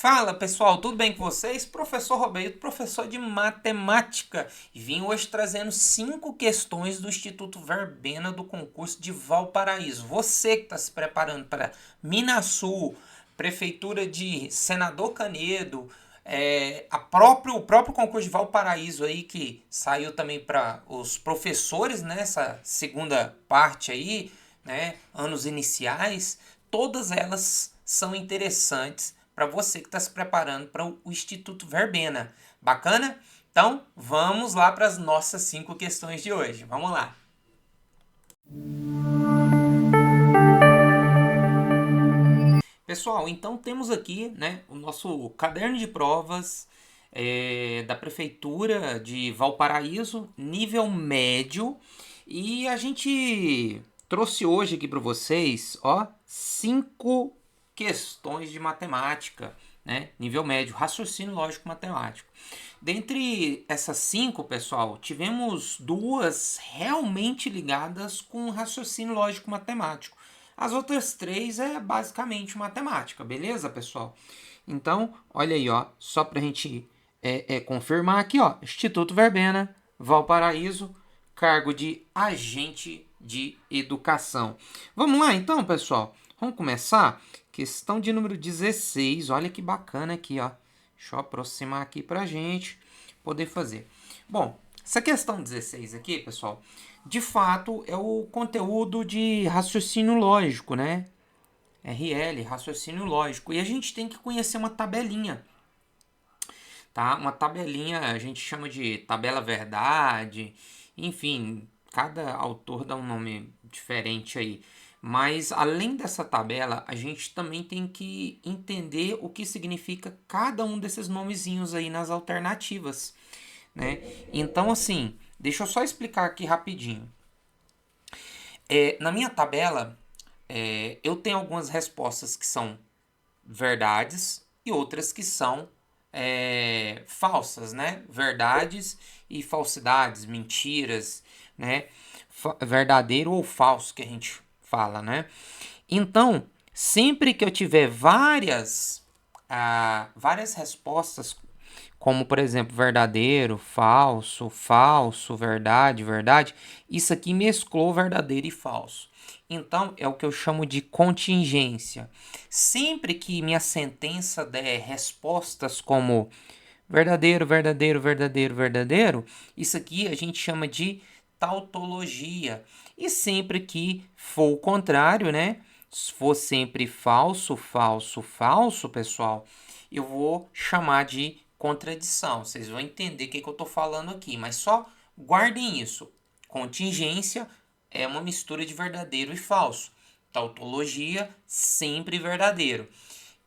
Fala pessoal, tudo bem com vocês? Professor Roberto, professor de matemática, e vim hoje trazendo 5 questões do Instituto Verbena do concurso de Valparaíso. Você que está se preparando para Minasul, Prefeitura de Senador Canedo, o próprio concurso de Valparaíso aí que saiu também para os professores nessa segunda parte aí, né, anos iniciais, todas elas são interessantes para você que está se preparando para o Instituto Verbena. Bacana? Então, vamos lá para as nossas 5 questões de hoje. Vamos lá. Pessoal, então temos aqui, né, o nosso caderno de provas da Prefeitura de Valparaíso, nível médio. E a gente trouxe hoje aqui para vocês, ó, 5 questões de matemática, né, nível médio, raciocínio lógico matemático. Dentre essas 5, pessoal, tivemos 2 realmente ligadas com raciocínio lógico matemático. As outras 3 é basicamente matemática, beleza, pessoal? Então, olha aí, ó, só para a gente confirmar aqui, ó, Instituto Verbena, Valparaíso, cargo de agente de educação. Vamos lá, então, pessoal? Vamos começar? Questão de número 16, olha que bacana aqui, ó. Deixa eu aproximar aqui para a gente poder fazer. Bom, essa questão 16 aqui, pessoal, de fato é o conteúdo de raciocínio lógico, né? RL, raciocínio lógico. E a gente tem que conhecer uma tabelinha, tá? Uma tabelinha a gente chama de tabela verdade, enfim, cada autor dá um nome diferente aí. Mas além dessa tabela, a gente também tem que entender o que significa cada um desses nomezinhos aí nas alternativas, né? Então, assim, deixa eu só explicar aqui rapidinho. Na minha tabela, eu tenho algumas respostas que são verdades e outras que são falsas, né? Verdades e falsidades, mentiras, né? Verdadeiro ou falso que a gente fala, né? Então, sempre que eu tiver várias respostas, como por exemplo, verdadeiro, falso, falso, verdade, verdade, isso aqui mesclou verdadeiro e falso. Então, é o que eu chamo de contingência. Sempre que minha sentença der respostas como verdadeiro, verdadeiro, verdadeiro, verdadeiro, isso aqui a gente chama de tautologia. E sempre que for o contrário, né? Se for sempre falso, falso, falso, pessoal, eu vou chamar de contradição. Vocês vão entender o que eu estou falando aqui, mas só guardem isso. Contingência é uma mistura de verdadeiro e falso. Tautologia, sempre verdadeiro.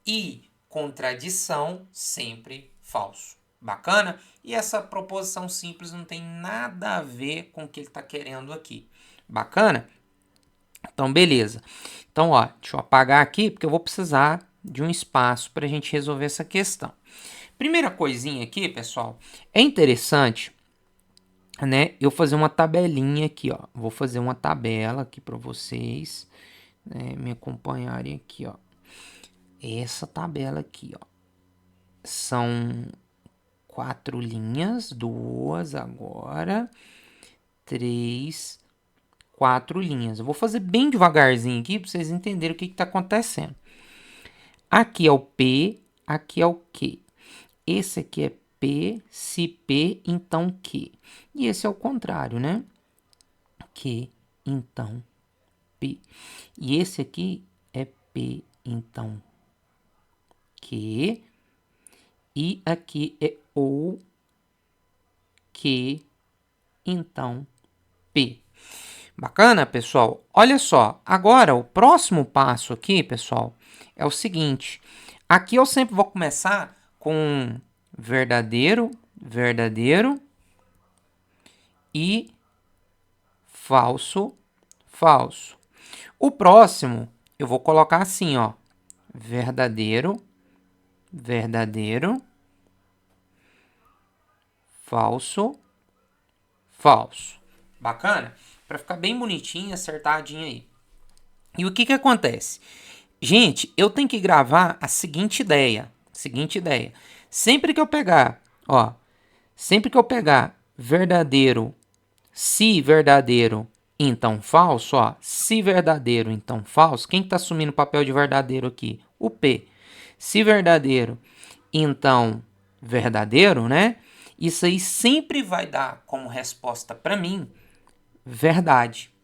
E contradição, sempre falso. Bacana? E essa proposição simples não tem nada a ver com o que ele está querendo aqui. Bacana? Então, beleza. Então, ó, deixa eu apagar aqui, porque eu vou precisar de um espaço para a gente resolver essa questão. Primeira coisinha aqui, pessoal, é interessante, né, eu fazer uma tabelinha aqui, ó. Vou fazer uma tabela aqui para vocês, né, me acompanharem aqui, ó. Essa tabela aqui, ó, são 4 linhas, 2 agora, 3, 4 linhas. Eu vou fazer bem devagarzinho aqui para vocês entenderem o que está acontecendo. Aqui é o P, aqui é o Q. Esse aqui é P, se P, então Q. E esse é o contrário, né? Q, então P. E esse aqui é P, então Q. E aqui é o Q, então P. Bacana, pessoal? Olha só, agora o próximo passo aqui, pessoal, é o seguinte. Aqui eu sempre vou começar com verdadeiro, verdadeiro e falso, falso. O próximo eu vou colocar assim, ó, verdadeiro, verdadeiro, falso, falso. Bacana? Para ficar bem bonitinho, acertadinho aí. E o que acontece? Gente, eu tenho que gravar a seguinte ideia. Seguinte ideia. Sempre que eu pegar, ó, sempre que eu pegar verdadeiro, se verdadeiro, então falso, ó, se verdadeiro, então falso, quem está assumindo o papel de verdadeiro aqui? O P. Se verdadeiro, então verdadeiro, né? Isso aí sempre vai dar como resposta para mim verdade.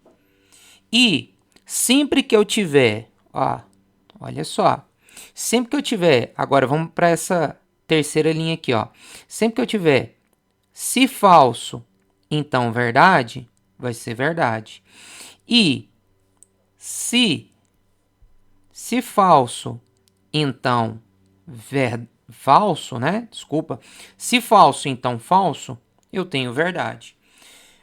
E sempre que eu tiver, ó, olha só, sempre que eu tiver, agora vamos para essa terceira linha aqui, ó. Sempre que eu tiver se falso, então verdade, vai ser verdade. E se falso, então falso, né? Desculpa. Se falso, então falso, eu tenho verdade.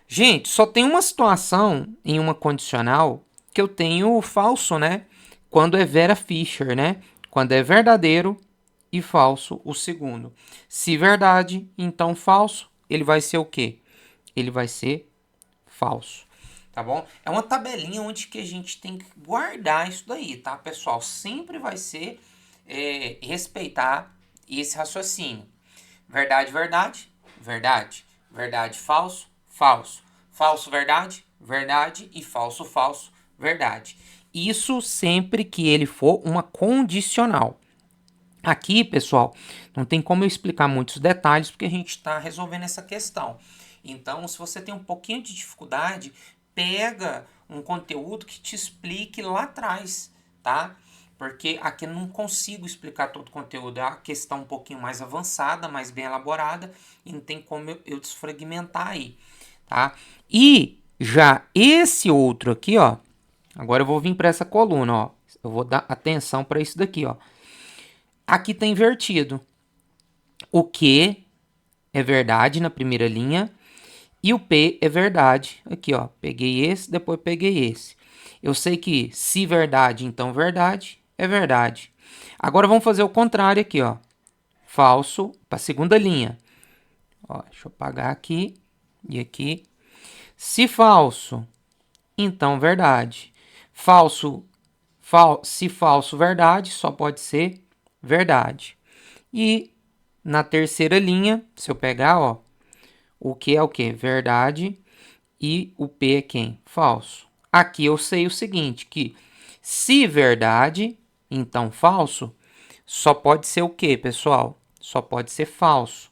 Gente, só tem uma situação em uma condicional que eu tenho falso, né? Quando é Vera Fischer, né? Quando é verdadeiro e falso o segundo. Se verdade, então falso, ele vai ser o quê? Ele vai ser falso. Tá bom? É uma tabelinha onde que a gente tem que guardar isso daí, tá, pessoal? Sempre vai ser respeitar esse raciocínio. Verdade, verdade, verdade. Verdade, falso, falso. Falso, verdade, verdade. E falso, falso, verdade. Isso sempre que ele for uma condicional. Aqui, pessoal, não tem como eu explicar muitos detalhes porque a gente está resolvendo essa questão. Então, se você tem um pouquinho de dificuldade, pega um conteúdo que te explique lá atrás, tá? Porque aqui eu não consigo explicar todo o conteúdo, é uma questão um pouquinho mais avançada, mais bem elaborada, e não tem como eu desfragmentar aí, tá? E já esse outro aqui, ó, agora eu vou vir para essa coluna, ó, eu vou dar atenção para isso daqui, ó. Aqui está invertido. O Q é verdade na primeira linha e o P é verdade. Aqui, ó, peguei esse, depois peguei esse. Eu sei que se verdade, então verdade, é verdade. Agora vamos fazer o contrário aqui, ó. Falso para a segunda linha. Ó, deixa eu apagar aqui e aqui. Se falso, então verdade. Falso, se falso, verdade, só pode ser verdade. E na terceira linha, se eu pegar, ó, o que é o que? Verdade. E o P é quem? Falso. Aqui eu sei o seguinte, que se verdade, então falso, só pode ser o que, pessoal? Só pode ser falso.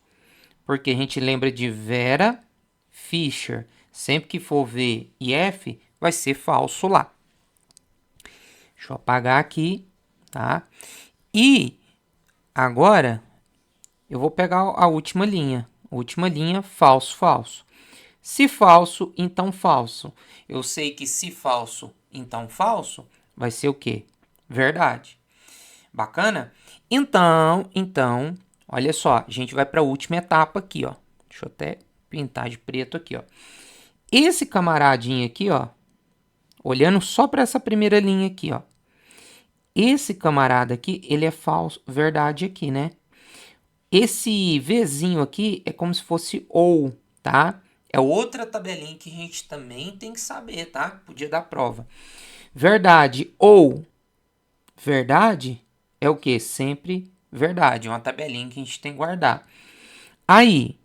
Porque a gente lembra de Vera Fischer. Sempre que for V e F, vai ser falso lá. Deixa eu apagar aqui, tá? E agora eu vou pegar a última linha. Última linha, falso, falso. Se falso, então falso. Eu sei que se falso, então falso, vai ser o quê? Verdade. Bacana? Então, olha só, a gente vai para a última etapa aqui, ó. Deixa eu até pintar de preto aqui, ó. Esse camaradinho aqui, ó, olhando só para essa primeira linha aqui, ó. Esse camarada aqui, ele é falso, verdade aqui, né? Esse Vzinho aqui é como se fosse ou, tá? É outra tabelinha que a gente também tem que saber, tá? Pro dia da prova. Verdade ou verdade é o que? Sempre verdade. É uma tabelinha que a gente tem que guardar. Aí,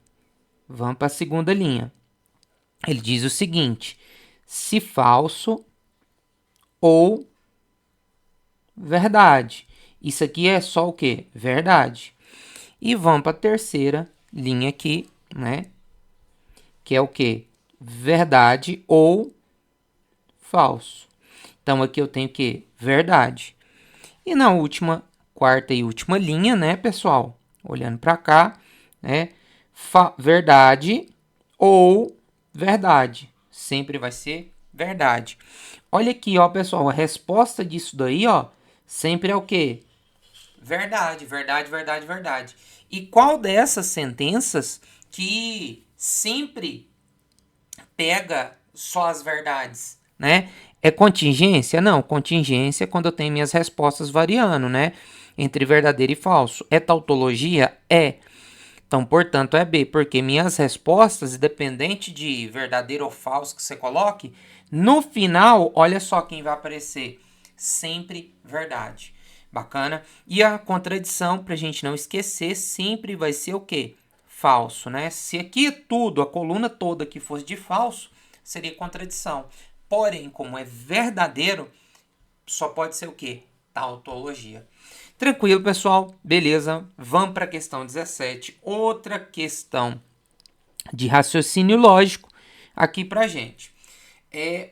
vamos para a segunda linha. Ele diz o seguinte: se falso ou verdade. Isso aqui é só o que? Verdade. E vamos para a terceira linha aqui, né? Que é o que? Verdade ou falso. Então aqui eu tenho que verdade. E na última, quarta e última linha, né, pessoal? Olhando para cá, né? Verdade ou verdade. Sempre vai ser verdade. Olha aqui, ó, pessoal, a resposta disso daí, ó, sempre é o quê? Verdade, verdade, verdade, verdade. E qual dessas sentenças que sempre pega só as verdades, né? É contingência? Não, contingência é quando eu tenho minhas respostas variando, né? Entre verdadeiro e falso. É tautologia? É. Então, portanto, é B, porque minhas respostas, independente de verdadeiro ou falso que você coloque, no final, olha só quem vai aparecer. Sempre verdade. Bacana? E a contradição, para a gente não esquecer, sempre vai ser o quê? Falso, né? Se aqui tudo, a coluna toda que fosse de falso, seria contradição. Porém, como é verdadeiro, só pode ser o quê? Tautologia. Tranquilo, pessoal? Beleza. Vamos para a questão 17. Outra questão de raciocínio lógico aqui para gente.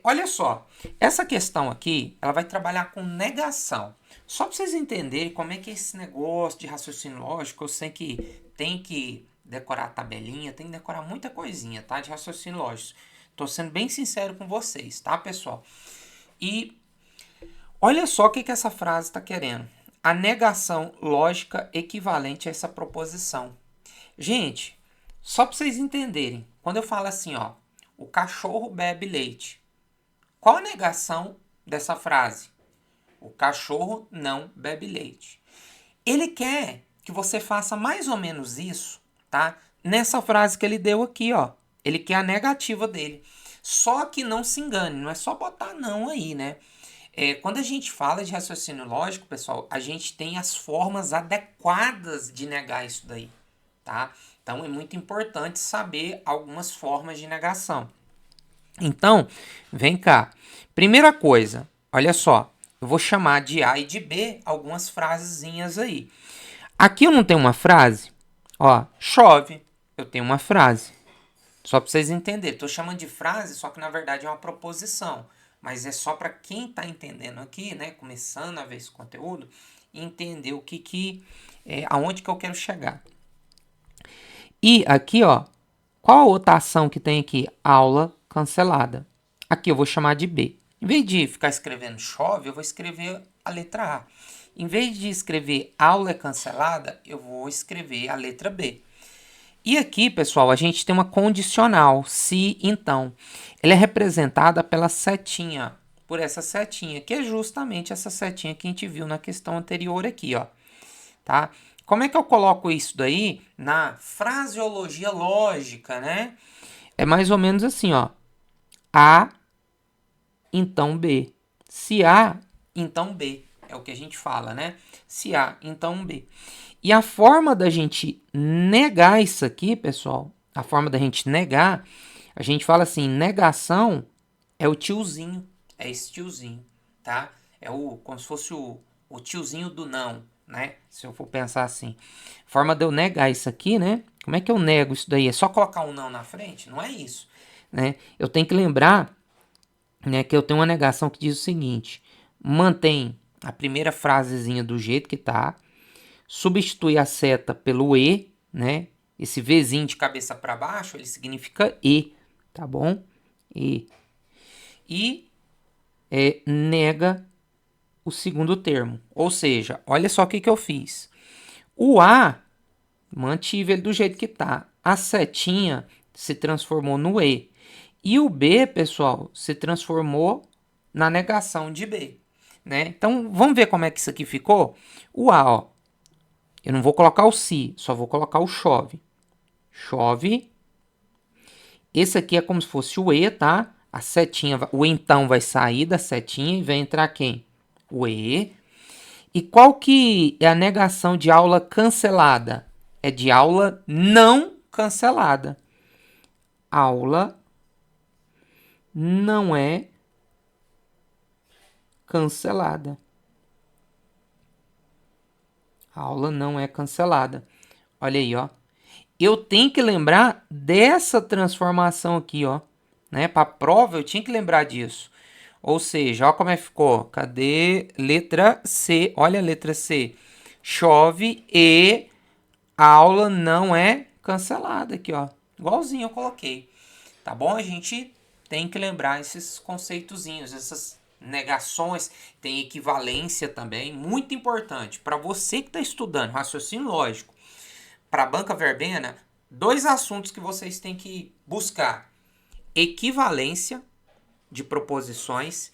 Olha só, essa questão aqui, ela vai trabalhar com negação. Só para vocês entenderem como é que é esse negócio de raciocínio lógico, eu sei que tem que decorar a tabelinha, tem que decorar muita coisinha, tá? De raciocínio lógico. Tô sendo bem sincero com vocês, tá, pessoal? E olha só o que essa frase está querendo. A negação lógica equivalente a essa proposição. Gente, só para vocês entenderem, quando eu falo assim, ó, o cachorro bebe leite. Qual a negação dessa frase? O cachorro não bebe leite. Ele quer que você faça mais ou menos isso, tá? Nessa frase que ele deu aqui, ó. Ele quer a negativa dele. Só que não se engane, não é só botar não aí, né? Quando a gente fala de raciocínio lógico, pessoal, a gente tem as formas adequadas de negar isso daí, tá? Então é muito importante saber algumas formas de negação. Então, vem cá. Primeira coisa, olha só, eu vou chamar de A e de B algumas frasezinhas aí. Aqui eu não tenho uma frase, ó, chove, eu tenho uma frase. Só para vocês entenderem, estou chamando de frase, só que na verdade é uma proposição. Mas é só para quem está entendendo aqui, né, começando a ver esse conteúdo, entender aonde que eu quero chegar. E aqui, ó, qual a outra ação que tem aqui? Aula cancelada. Aqui eu vou chamar de B. Em vez de ficar escrevendo chove, eu vou escrever a letra A. Em vez de escrever aula é cancelada, eu vou escrever a letra B. E aqui, pessoal, a gente tem uma condicional, se, então. Ela é representada pela setinha, por essa setinha, que é justamente essa setinha que a gente viu na questão anterior aqui, ó. Tá? Como é que eu coloco isso daí na fraseologia lógica, né? É mais ou menos assim, ó. A, então B. Se A, então B. É o que a gente fala, né? Se A, então B. E a forma da gente negar isso aqui, pessoal, a forma da gente negar, a gente fala assim, negação é o tiozinho, é esse tiozinho, tá? É como se fosse o tiozinho do não, né? Se eu for pensar assim. Forma de eu negar isso aqui, né? Como é que eu nego isso daí? É só colocar um não na frente? Não é isso, né? Eu tenho que lembrar, né, que eu tenho uma negação que diz o seguinte, mantém a primeira frasezinha do jeito que tá, substitui a seta pelo E, né? Esse Vzinho de cabeça para baixo, ele significa E, tá bom? E. E nega o segundo termo. Ou seja, olha só o que eu fiz. O A, mantive ele do jeito que tá. A setinha se transformou no E. E o B, pessoal, se transformou na negação de B, né? Então, vamos ver como é que isso aqui ficou? O A, ó. Eu não vou colocar o se, só vou colocar o chove. Chove. Esse aqui é como se fosse o E, tá? A setinha, o então vai sair da setinha e vai entrar quem? O E. E qual que é a negação de aula cancelada? É de aula não cancelada. Aula não é cancelada. A aula não é cancelada. Olha aí, ó. Eu tenho que lembrar dessa transformação aqui, ó. Né? Para a prova, eu tinha que lembrar disso. Ou seja, ó como é que ficou. Cadê? Letra C. Olha a letra C. Chove e a aula não é cancelada aqui, ó. Igualzinho eu coloquei. Tá bom? A gente tem que lembrar esses conceitozinhos, essas negações, tem equivalência também, muito importante. Para você que está estudando raciocínio lógico, para a banca verbena, dois assuntos que vocês têm que buscar: equivalência de proposições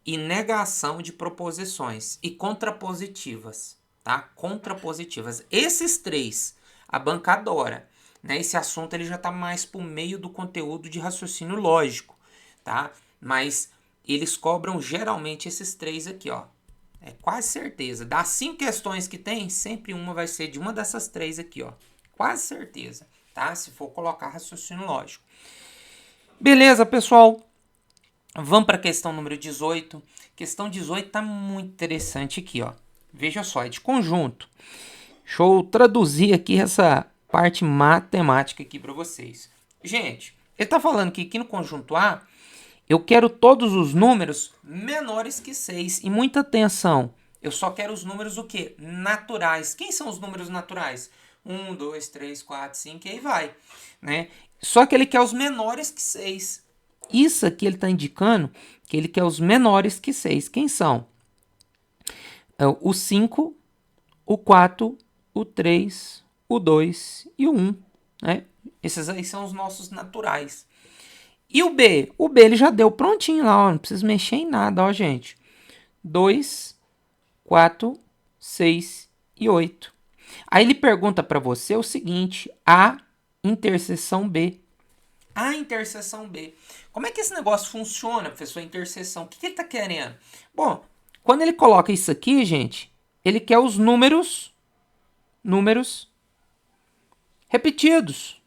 e negação de proposições e contrapositivas, tá? Contrapositivas. Esses três a banca adora, né? Esse assunto ele já está mais por meio do conteúdo de raciocínio lógico, tá? Mas eles cobram geralmente esses três aqui, ó. É quase certeza. Das 5 questões que tem, sempre uma vai ser de uma dessas 3 aqui, ó. Quase certeza, tá? Se for colocar raciocínio lógico. Beleza, pessoal? Vamos para a questão número 18. Questão 18 tá muito interessante aqui, ó. Veja só, é de conjunto. Deixa eu traduzir aqui essa parte matemática aqui para vocês. Gente, ele tá falando que aqui no conjunto A, eu quero todos os números menores que 6. E muita atenção, eu só quero os números o quê? Naturais. Quem são os números naturais? 1, 2, 3, 4, 5 e aí vai, né? Só que ele quer os menores que 6. Isso aqui ele está indicando que ele quer os menores que 6. Quem são? O 5, o 4, o 3, o 2 e o 1. Né? Esses aí são os nossos naturais. E o B? O B ele já deu prontinho lá, ó, não precisa mexer em nada, ó, gente. 2, 4, 6 e 8. Aí ele pergunta para você o seguinte: A interseção B. A interseção B. Como é que esse negócio funciona, professor? Interseção. O que ele está querendo? Bom, quando ele coloca isso aqui, gente, ele quer os números repetidos.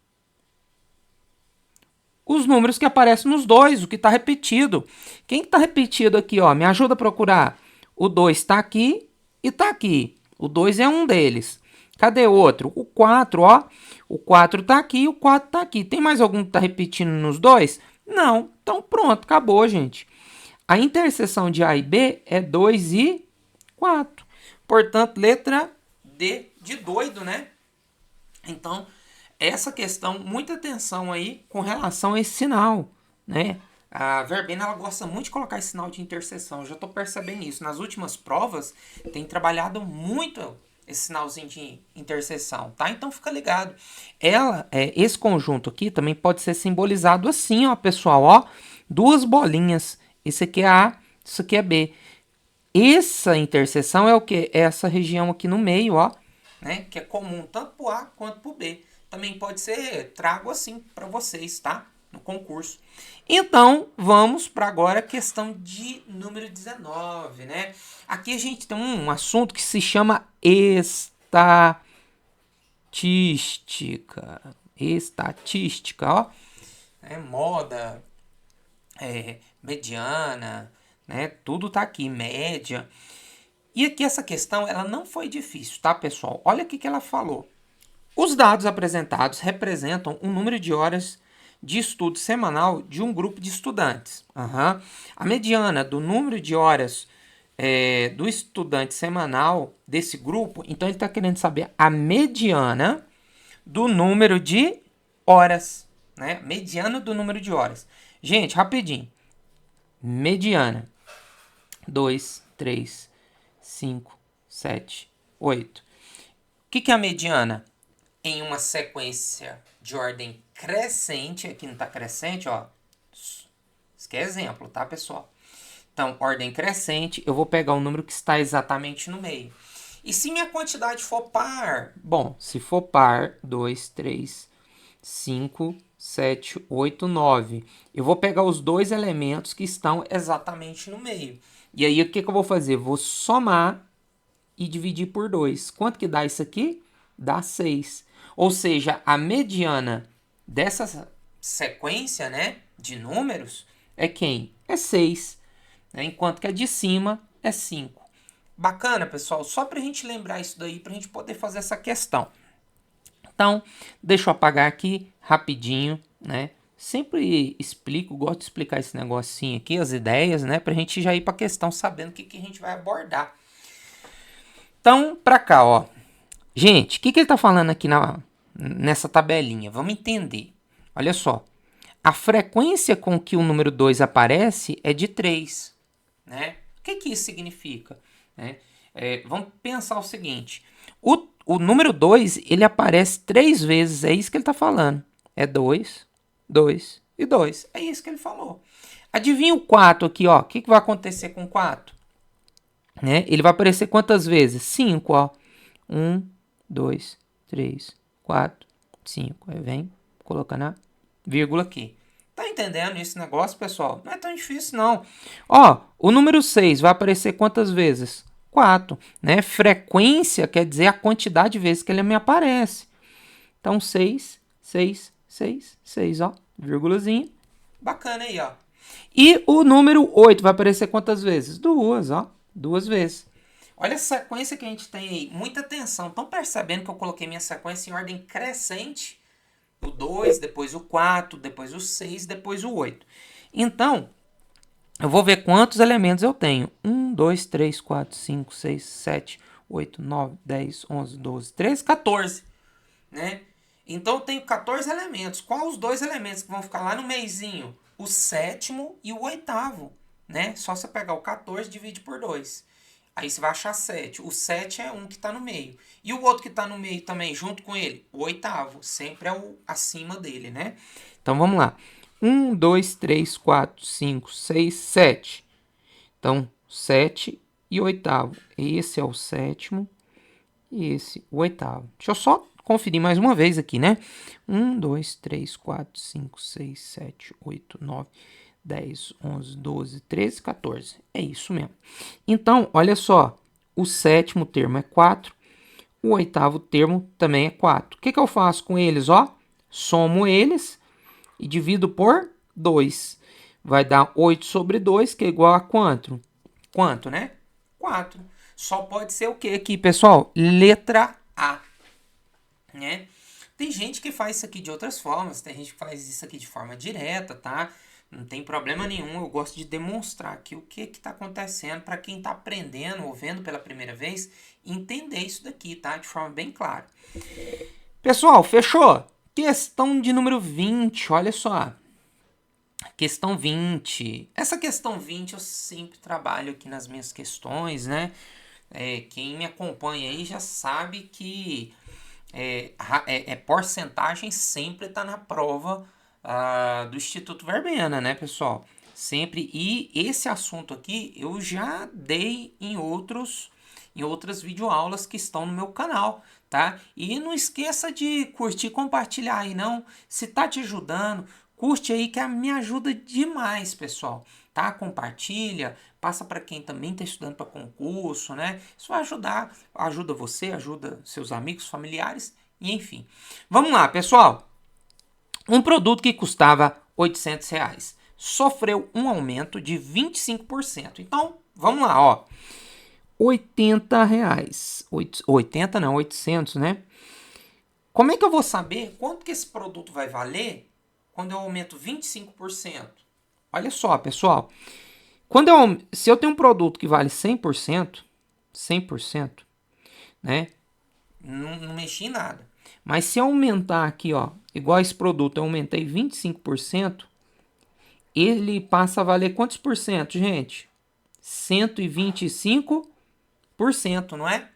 Os números que aparecem nos dois, o que está repetido. Quem está repetido aqui, ó? Me ajuda a procurar. O 2 está aqui e está aqui. O 2 é um deles. Cadê o outro? O 4, ó. O 4 está aqui e o 4 está aqui. Tem mais algum que está repetindo nos dois? Não. Então pronto, acabou, gente. A interseção de A e B é 2 e 4. Portanto, letra D de doido, né? Então, essa questão, muita atenção aí com relação a esse sinal, né? A Verbena, ela gosta muito de colocar esse sinal de interseção. Eu já estou percebendo isso. Nas últimas provas, tem trabalhado muito esse sinalzinho de interseção, tá? Então fica ligado. Esse conjunto aqui também pode ser simbolizado assim, ó, pessoal, ó. Duas bolinhas. Esse aqui é A, isso aqui é B. Essa interseção é o quê? É essa região aqui no meio, ó, né? Que é comum tanto pro A quanto pro B. Também pode ser, trago assim para vocês, tá? No concurso. Então, vamos para agora a questão de número 19, né? Aqui a gente tem um assunto que se chama estatística. Estatística, ó. Moda, mediana, né? Tudo tá aqui, média. E aqui essa questão, ela não foi difícil, tá, pessoal? Olha o que ela falou. Os dados apresentados representam o número de horas de estudo semanal de um grupo de estudantes. A mediana do número de horas do estudante semanal desse grupo, então ele está querendo saber a mediana do número de horas, né? Mediana do número de horas. Gente, rapidinho. Mediana. 2, 3, 5, 7, 8. O que é a mediana? Em uma sequência de ordem crescente, aqui não está crescente, ó. Isso aqui é exemplo, tá, pessoal? Então, ordem crescente, eu vou pegar o número que está exatamente no meio. E se minha quantidade for par? Bom, se for par, 2, 3, 5, 7, 8, 9. Eu vou pegar os dois elementos que estão exatamente no meio. E aí, o que eu vou fazer? Vou somar e dividir por 2. Quanto que dá isso aqui? Dá 6. Ou seja, a mediana dessa sequência, né, de números é quem? É 6. Né? Enquanto que a de cima é 5. Bacana, pessoal? Só para a gente lembrar isso daí, para a gente poder fazer essa questão. Então, deixa eu apagar aqui rapidinho, né? Sempre explico, gosto de explicar esse negocinho aqui, as ideias, né? Para a gente já ir para a questão sabendo o que a gente vai abordar. Então, para cá, ó. Gente, o que ele está falando aqui nessa tabelinha? Vamos entender. Olha só. A frequência com que o número 2 aparece é de 3. Né? O que isso significa? Né? Vamos pensar o seguinte. O número 2, ele aparece 3 vezes. É isso que ele está falando. É 2, 2 e 2. É isso que ele falou. Adivinha o 4 aqui, ó. O que vai acontecer com o 4? Né? Ele vai aparecer quantas vezes? 5, ó. 1, 2, 3, 4, 5. Aí vem colocando a vírgula aqui. Tá entendendo esse negócio, pessoal? Não é tão difícil, não. Ó, o número 6 vai aparecer quantas vezes? 4, né? Frequência quer dizer a quantidade de vezes que ele me aparece. Então, 6, 6, 6, 6, ó, vírgulazinha. Bacana aí, ó. E o número 8 vai aparecer quantas vezes? Duas, ó, duas vezes. Olha a sequência que a gente tem aí. Muita atenção. Estão percebendo que eu coloquei minha sequência em ordem crescente? O 2, depois o 4, depois o 6, depois o 8. Então, eu vou ver quantos elementos eu tenho. 1, 2, 3, 4, 5, 6, 7, 8, 9, 10, 11, 12, 13, 14. Né? Então, eu tenho 14 elementos. Quais os dois elementos que vão ficar lá no meizinho? O sétimo e o oitavo. Né? Só você pegar o 14 e dividir por 2. Aí você vai achar 7. O 7 é um que está no meio. E o outro que está no meio também, junto com ele? O oitavo. Sempre é o acima dele, né? Então, vamos lá. 1, 2, 3, 4, 5, 6, 7. Então, 7 e oitavo. Esse é o sétimo e esse o oitavo. Deixa eu só conferir mais uma vez aqui, né? 1, 2, 3, 4, 5, 6, 7, 8, 9, 10, 11, 12, 13, 14. É isso mesmo. Então, olha só. O sétimo termo é 4. O oitavo termo também é 4. O que eu faço com eles? Ó, somo eles e divido por 2. Vai dar 8 sobre 2, que é igual a quanto? Quanto, né? 4. Só pode ser o que aqui, pessoal? Letra A. Né? Tem gente que faz isso aqui de outras formas, tem gente que faz isso aqui de forma direta, tá? Não tem problema nenhum, eu gosto de demonstrar aqui o que está acontecendo para quem está aprendendo ou vendo pela primeira vez, entender isso daqui, tá? De forma bem clara. Pessoal, fechou? Questão de número 20, olha só. Questão 20. Essa questão 20 eu sempre trabalho aqui nas minhas questões, né? Quem me acompanha aí já sabe que porcentagem sempre está na prova do Instituto Verbena, né, pessoal? Sempre. E esse assunto aqui eu já dei em outras videoaulas que estão no meu canal, tá? E não esqueça de curtir e compartilhar aí, não. Se tá te ajudando, curte aí que me ajuda demais, pessoal. Tá? Compartilha, passa para quem também está estudando para concurso, né? Isso vai ajudar, ajuda você, ajuda seus amigos, familiares, e enfim. Vamos lá, pessoal. Um produto que custava R$ 800 sofreu um aumento de 25%. Então, vamos lá, ó. R$ 80. 80 não, 800, né? Como é que eu vou saber quanto que esse produto vai valer quando eu aumento 25%? Olha só, pessoal. Se eu tenho um produto que vale 100%, né? Não mexi em nada. Mas se eu aumentar aqui, ó, igual esse produto, eu aumentei 25%, ele passa a valer quantos por cento, gente? 125%, não é?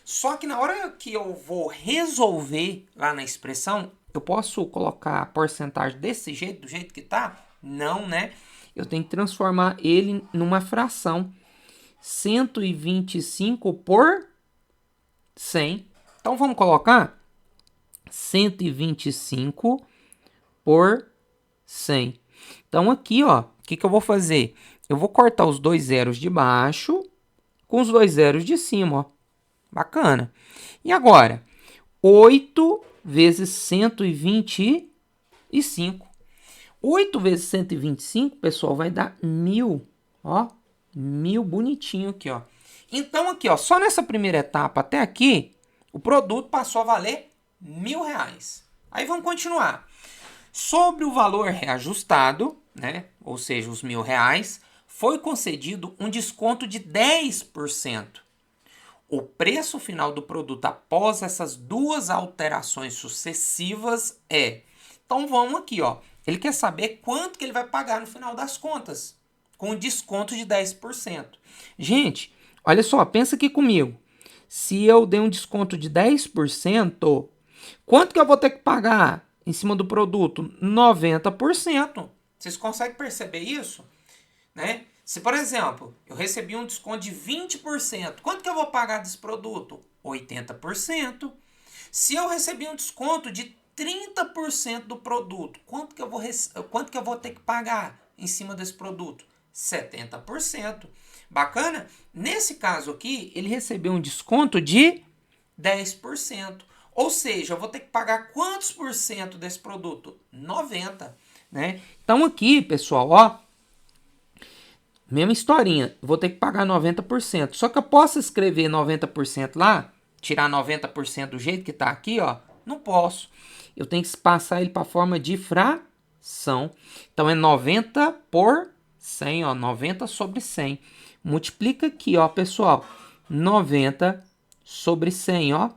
Só que na hora que eu vou resolver lá na expressão, eu posso colocar a porcentagem desse jeito, do jeito que tá? Não, né? Eu tenho que transformar ele numa fração. 125 por 100. Então, vamos colocar 125 por 100. Então, aqui, ó, o que eu vou fazer? Eu vou cortar os dois zeros de baixo com os dois zeros de cima, ó. Bacana. E agora? 8 vezes 125. 8 vezes 125, pessoal, vai dar 1.000. Ó, 1.000 bonitinho aqui, ó. Então, aqui, ó, só nessa primeira etapa até aqui, o produto passou a valer R$ 1.000. Aí vamos continuar. Sobre o valor reajustado, né, ou seja, os R$ 1.000, foi concedido um desconto de 10%. O preço final do produto após essas duas alterações sucessivas é... Então vamos aqui, ó. Ele quer saber quanto que ele vai pagar no final das contas, com desconto de 10%. Gente, olha só, pensa aqui comigo. Se eu der um desconto de 10%, quanto que eu vou ter que pagar em cima do produto? 90%. Vocês conseguem perceber isso? Né? Se, por exemplo, eu recebi um desconto de 20%, quanto que eu vou pagar desse produto? 80%. Se eu recebi um desconto de 30% do produto, quanto que eu vou ter que pagar em cima desse produto? 70%. Bacana? Nesse caso aqui, ele recebeu um desconto de 10%. Ou seja, eu vou ter que pagar quantos por cento desse produto? 90, né? Então aqui, pessoal, ó, mesma historinha, vou ter que pagar 90%. Só que eu posso escrever 90% lá, tirar 90% do jeito que tá aqui, ó? Não posso. Eu tenho que passar ele para forma de fração. Então é 90 por 100, ó, 90 sobre 100. Multiplica aqui, ó, pessoal, 90 sobre 100, ó,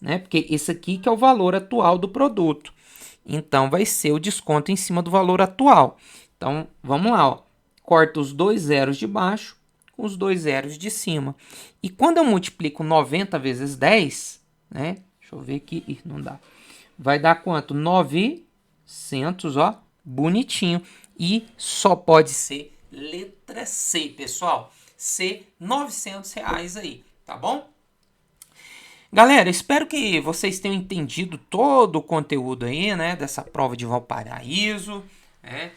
né? Porque esse aqui que é o valor atual do produto. Então vai ser o desconto em cima do valor atual. Então vamos lá, ó. Corta os dois zeros de baixo com os dois zeros de cima. E quando eu multiplico 90 vezes 10, né? Deixa eu ver aqui, ih, não dá. Vai dar quanto? 900, ó, bonitinho. E só pode ser letra C, pessoal. C, R$ 900 aí, tá bom? Galera, espero que vocês tenham entendido todo o conteúdo aí, né, dessa prova de Valparaíso, né?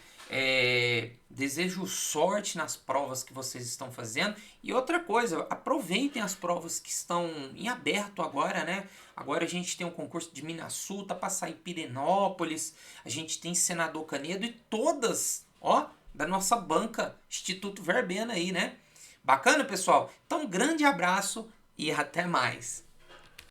Desejo sorte nas provas que vocês estão fazendo. E outra coisa, aproveitem as provas que estão em aberto agora, né? Agora a gente tem um concurso de Minasul, tá para sair Pirenópolis, a gente tem Senador Canedo e todas, ó, da nossa banca Instituto Verbena aí, né? Bacana, pessoal? Então, um grande abraço e até mais.